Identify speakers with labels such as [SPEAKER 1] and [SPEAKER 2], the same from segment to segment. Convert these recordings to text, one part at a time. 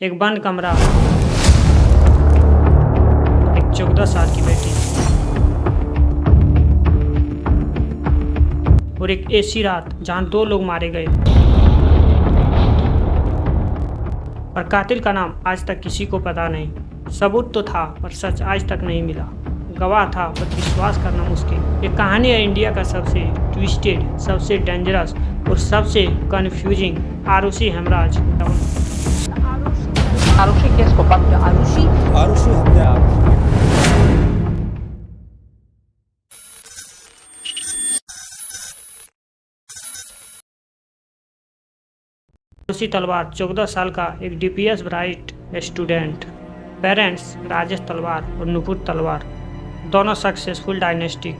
[SPEAKER 1] एक बंद कमरा, एक 14 साल की बेटी और एक ऐसी रात जहां 2 लोग मारे गए और कातिल का नाम आज तक किसी को पता नहीं। सबूत तो था पर सच आज तक नहीं मिला। गवाह था पर विश्वास करना मुश्किल। ये कहानी है इंडिया का सबसे ट्विस्टेड, सबसे डेंजरस और सबसे कन्फ्यूजिंग आरुषि हेमराज।
[SPEAKER 2] आरुषि केस को पकड़ आरुषि
[SPEAKER 3] आरुषि हत्या।
[SPEAKER 1] आरुषि तलवार 14 साल का एक DPS bright student. Parents Rajesh तलवार और नुपुर तलवार, दोनों सक्सेसफुल डायनेस्टिक।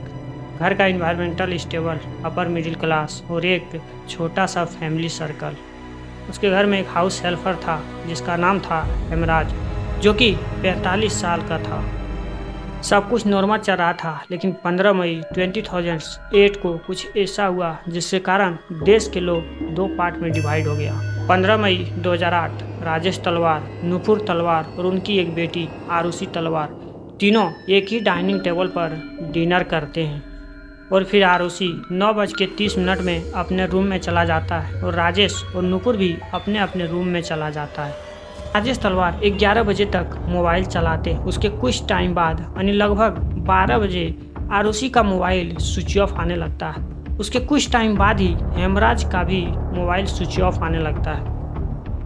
[SPEAKER 1] घर का environmental stable, upper middle class और एक छोटा सा फैमिली सर्कल। उसके घर में एक हाउस हेल्पर था जिसका नाम था हेमराज, जो कि 45 साल का था। सब कुछ नॉर्मल चल रहा था, लेकिन 15 मई 2008 को कुछ ऐसा हुआ जिसके कारण देश के लोग 2 पार्ट में डिवाइड हो गया। 15 मई 2008 राजेश तलवार, नुपुर तलवार और उनकी एक बेटी आरुषि तलवार तीनों एक ही डाइनिंग टेबल पर डिनर करते हैं और फिर आरुषि 9:30 में अपने रूम में चला जाता है और राजेश और नुपुर भी अपने अपने रूम में चला जाता है। राजेश तलवार 11 बजे तक मोबाइल चलाते। उसके कुछ टाइम बाद यानी लगभग 12 बजे आरुषि का मोबाइल स्विच ऑफ आने लगता है। उसके कुछ टाइम बाद ही हेमराज का भी मोबाइल स्विच ऑफ आने लगता है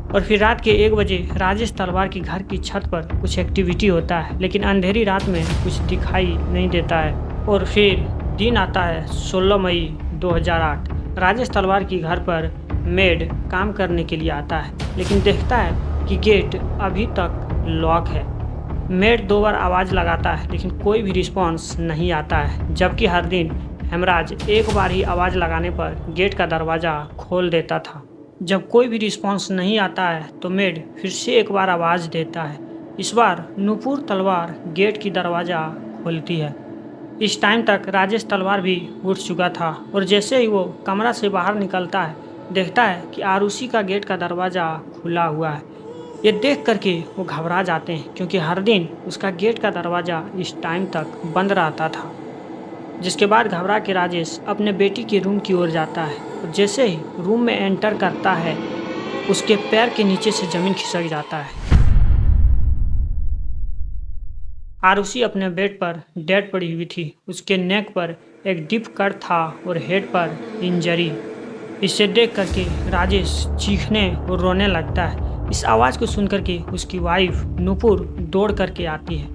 [SPEAKER 1] और फिर रात के 1 बजे राजेश तलवार की घर की छत पर कुछ एक्टिविटी होता है, लेकिन अंधेरी रात में कुछ दिखाई नहीं देता है। और फिर दिन आता है 16 मई 2008। राजेश तलवार की घर पर मेड काम करने के लिए आता है, लेकिन देखता है कि गेट अभी तक लॉक है। मेड 2 बार आवाज़ लगाता है, लेकिन कोई भी रिस्पॉन्स नहीं आता है, जबकि हर दिन हेमराज 1 बार ही आवाज़ लगाने पर गेट का दरवाज़ा खोल देता था। जब कोई भी रिस्पॉन्स नहीं आता है तो मेड फिर से 1 बार आवाज़ देता है। इस बार नुपुर तलवार गेट की दरवाज़ा खोलती है। इस टाइम तक राजेश तलवार भी उठ चुका था और जैसे ही वो कमरा से बाहर निकलता है, देखता है कि आरुषि का गेट का दरवाज़ा खुला हुआ है। ये देख करके वो घबरा जाते हैं, क्योंकि हर दिन उसका गेट का दरवाज़ा इस टाइम तक बंद रहता था। जिसके बाद घबरा के राजेश अपने बेटी के रूम की ओर जाता है और जैसे ही रूम में एंटर करता है, उसके पैर के नीचे से ज़मीन खिसक जाता है। आरुषि अपने बेड पर डेड पड़ी हुई थी। उसके नेक पर एक डीप कट था और हेड पर इंजरी। इसे देख करके राजेश चीखने और रोने लगता है। इस आवाज़ को सुन करके उसकी वाइफ नुपुर दौड़ करके आती है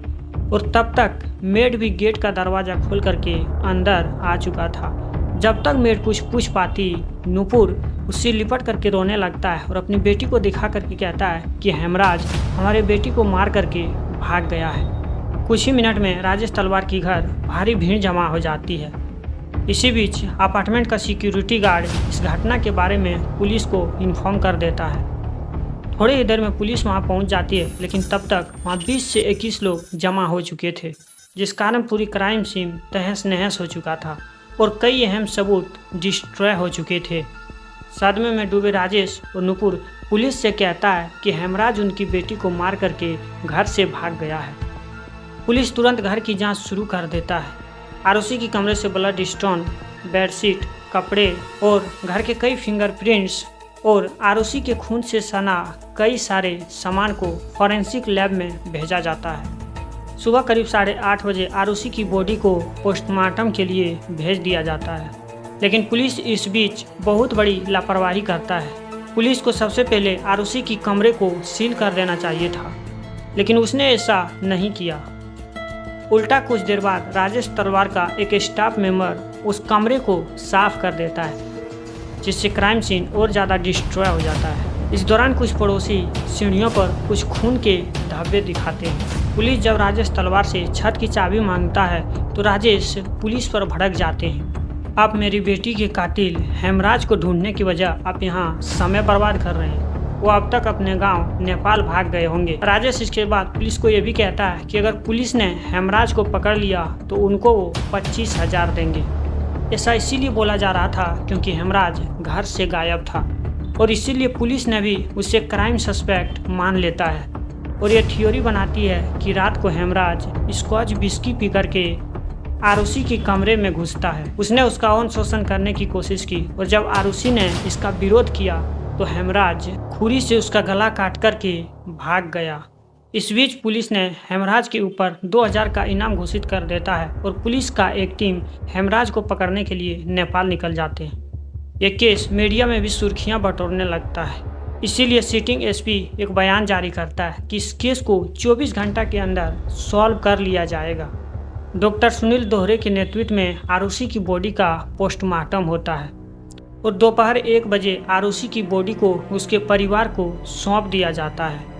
[SPEAKER 1] और तब तक मेड भी गेट का दरवाज़ा खोल करके अंदर आ चुका था। जब तक मेड कुछ पूछ पाती, नुपुर उससे लिपट करके रोने लगता है और अपनी बेटी को दिखा करके कहता है कि हेमराज हमारे बेटी को मार करके भाग गया है। कुछ ही मिनट में राजेश तलवार की घर भारी भीड़ जमा हो जाती है। इसी बीच अपार्टमेंट का सिक्योरिटी गार्ड इस घटना के बारे में पुलिस को इन्फॉर्म कर देता है। थोड़ी ही देर में पुलिस वहां पहुंच जाती है, लेकिन तब तक वहां 20 से 21 लोग जमा हो चुके थे, जिस कारण पूरी क्राइम सीन तहस नहस हो चुका था और कई अहम सबूत डिस्ट्रॉय हो चुके थे। सदमे में डूबे राजेश और नुपुर पुलिस से कहता है कि हेमराज उनकी बेटी को मार करके घर से भाग गया है। पुलिस तुरंत घर की जांच शुरू कर देता है। आरुषि की कमरे से ब्लड स्टोन, बेडशीट, कपड़े और घर के कई फिंगरप्रिंट्स और आरुषि के खून से सना कई सारे सामान को फॉरेंसिक लैब में भेजा जाता है। सुबह करीब 8:30 बजे आरुषि की बॉडी को पोस्टमार्टम के लिए भेज दिया जाता है, लेकिन पुलिस इस बीच बहुत बड़ी लापरवाही करता है। पुलिस को सबसे पहले आरुषि की कमरे को सील कर देना चाहिए था, लेकिन उसने ऐसा नहीं किया। उल्टा कुछ देर बाद राजेश तलवार का एक स्टाफ मेंबर उस कमरे को साफ कर देता है, जिससे क्राइम सीन और ज़्यादा डिस्ट्रॉय हो जाता है। इस दौरान कुछ पड़ोसी सीढ़ियों पर कुछ खून के धब्बे दिखाते हैं। पुलिस जब राजेश तलवार से छत की चाबी मांगता है तो राजेश पुलिस पर भड़क जाते हैं। आप मेरी बेटी के कातिल हेमराज को ढूंढने की वजह आप यहाँ समय बर्बाद कर रहे हैं। वो अब तक अपने गांव नेपाल भाग गए होंगे। राजेश इसके बाद पुलिस को ये भी कहता है कि अगर पुलिस ने हेमराज को पकड़ लिया तो उनको वो 25,000 देंगे। ऐसा इसीलिए बोला जा रहा था क्योंकि हेमराज घर से गायब था। और इसीलिए पुलिस ने भी उसे क्राइम सस्पेक्ट मान लेता है और ये थ्योरी बनाती है कि रात को हेमराज स्कॉच विस्की पी करके आरुषि के कमरे में घुसता है। उसने उसका यौन शोषण करने की कोशिश की और जब आरुषि ने इसका विरोध किया तो हेमराज छुरी से उसका गला काट करके भाग गया। इस बीच पुलिस ने हेमराज के ऊपर 2000 का इनाम घोषित कर देता है और पुलिस का एक टीम हेमराज को पकड़ने के लिए नेपाल निकल जाते हैं। ये केस मीडिया में भी सुर्खियां बटोरने लगता है। इसीलिए सिटिंग एसपी एक बयान जारी करता है कि इस केस को 24 घंटा के अंदर सॉल्व कर लिया जाएगा। डॉक्टर सुनील दोहरे के नेतृत्व में आरुषि की बॉडी का पोस्टमार्टम होता है और दोपहर 1 बजे आरुषि की बॉडी को उसके परिवार को सौंप दिया जाता है।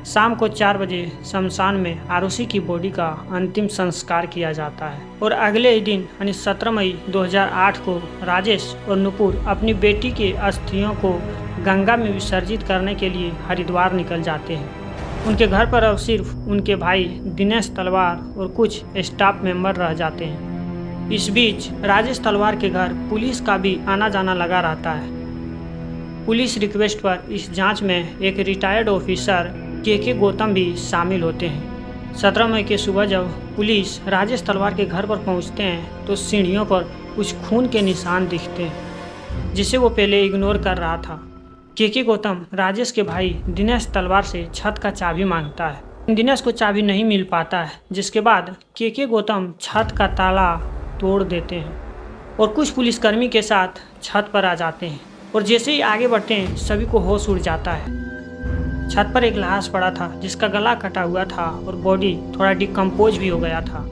[SPEAKER 1] शाम को 4 बजे शमशान में आरुषि की बॉडी का अंतिम संस्कार किया जाता है और अगले ही दिन यानी 17 मई 2008 को राजेश और नुपुर अपनी बेटी के अस्थियों को गंगा में विसर्जित करने के लिए हरिद्वार निकल जाते हैं। उनके घर पर अब सिर्फ उनके भाई दिनेश तलवार और कुछ स्टाफ मेंबर रह जाते हैं। इस बीच राजेश तलवार के घर पुलिस का भी आना जाना लगा रहता है। पुलिस रिक्वेस्ट पर इस जांच में एक रिटायर्ड ऑफिसर के गौतम भी शामिल होते हैं। 17 मई के सुबह जब पुलिस राजेश तलवार के घर पर पहुंचते हैं तो सीढ़ियों पर कुछ खून के निशान दिखते हैं जिसे वो पहले इग्नोर कर रहा था। के गौतम राजेश के भाई दिनेश तलवार से छत का चाबी मांगता है। दिनेश को चाबी नहीं मिल पाता है जिसके बाद के गौतम छत का ताला तोड़ देते हैं और कुछ पुलिसकर्मी के साथ छत पर आ जाते हैं और जैसे ही आगे बढ़ते हैं सभी को होश उड़ जाता है। छत पर एक लाश पड़ा था जिसका गला कटा हुआ था और बॉडी थोड़ा डिकम्पोज भी हो गया था।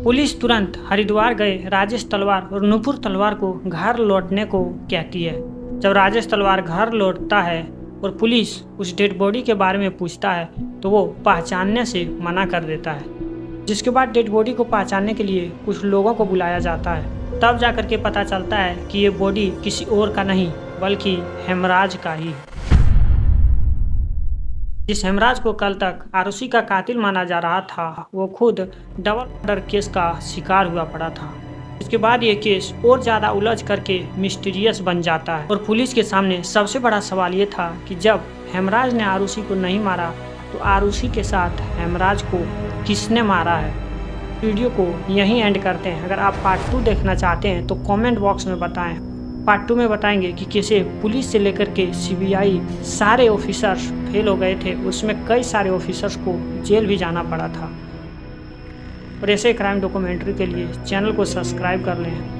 [SPEAKER 1] पुलिस तुरंत हरिद्वार गए राजेश तलवार और नुपुर तलवार को घर लौटने को कहती है। जब राजेश तलवार घर लौटता है और पुलिस उस डेड बॉडी के बारे में पूछता है तो वो पहचानने से मना कर देता है। जिसके बाद डेड बॉडी को पहचानने के लिए कुछ लोगों को बुलाया जाता है। तब जाकर के पता चलता है कि ये बॉडी किसी और का नहीं बल्कि हेमराज का ही है। जिस हेमराज को कल तक आरुषि का कातिल माना जा रहा था वो खुद डबल मर्डर केस का शिकार हुआ पड़ा था। इसके बाद ये केस और ज़्यादा उलझ करके मिस्टीरियस बन जाता है और पुलिस के सामने सबसे बड़ा सवाल ये था कि जब हेमराज ने आरुषि को नहीं मारा तो आरुषि के साथ हेमराज को किसने मारा है। वीडियो को यहीं एंड करते हैं। अगर आप पार्ट 2 देखना चाहते हैं तो कमेंट बॉक्स में बताएं। पार्ट 2 में बताएंगे कि कैसे पुलिस से लेकर के सीबीआई सारे ऑफिसर्स फेल हो गए थे, उसमें कई सारे ऑफिसर्स को जेल भी जाना पड़ा था। और ऐसे क्राइम डॉक्यूमेंट्री के लिए चैनल को सब्सक्राइब कर लें।